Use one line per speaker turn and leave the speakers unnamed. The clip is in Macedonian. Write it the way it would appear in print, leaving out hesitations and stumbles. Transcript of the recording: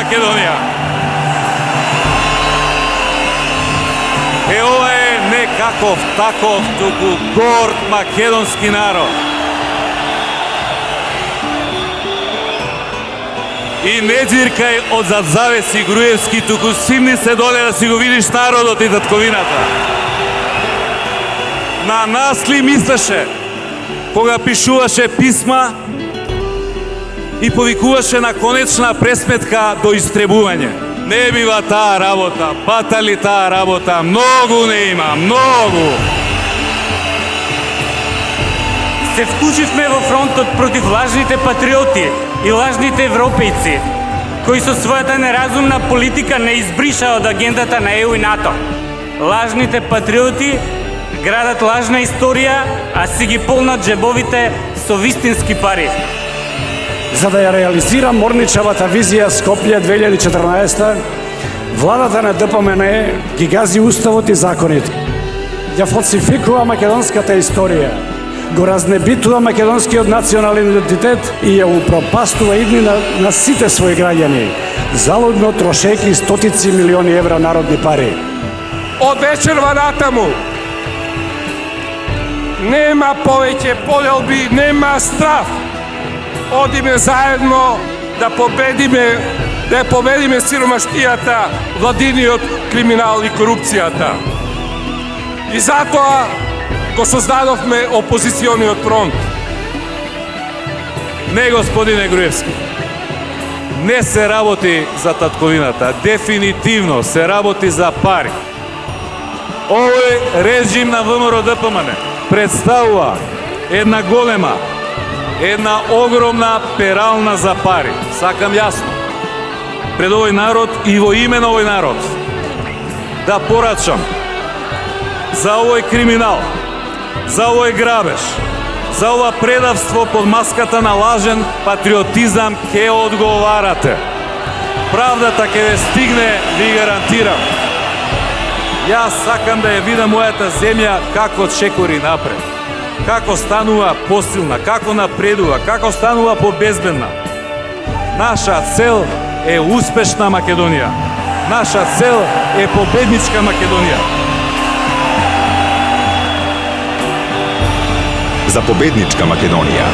Македонија. Ова е не каков таков, туку горд македонски народ. И не дзиркај од зад завеси Груевски, туку симни се доле да си го видиш народот и татковината. На нас ли мислеше кога пишуваше писма и повикуваше на конечна пресметка до истребување? Не бива таа работа, батали таа работа, многу не има, многу.
Се вклучивме во фронтот против лажните патриоти и лажните европејци, кои со својата неразумна политика не избриша од агендата на ЕУ и НАТО. Лажните патриоти градат лажна историја, а си ги полнат джебовите со вистински пари.
За да ја реализира морничавата визија Скопје 2014, владата на ДПМН ги гази уставот и законите. Ја фалсификува македонската историја, го разнебитува македонскиот национален идентитет и ја упропастува идни на сите своји граѓани, залудно трошејќи стотици милиони евра народни пари.
Од вечерва натаму нема повеќе поделби, нема страф. Одиме заедно да победиме сиромаштијата, владиниот криминал и корупцијата. И затоа го создадовме опозициониот фронт.
Не, господине Груевски, не се работи за татковината, дефинитивно се работи за пари. Овој режим на ВМРО ДПМН представува една голема, една огромна перална за пари. Сакам јасно пред овој народ и во име на овој народ да порачам за овој криминал, за овој грабеж, за ова предавство под маската на лажен патриотизам ќе одговарате. Правдата ќе ве стигне, ви гарантирам. Јас сакам да ја видам мојата земја како чекори напред, како станува посилна, како напредува, како станува побезбедна. Наша цел е успешна Македонија. Наша цел е победничка Македонија.
За победничка Македонија.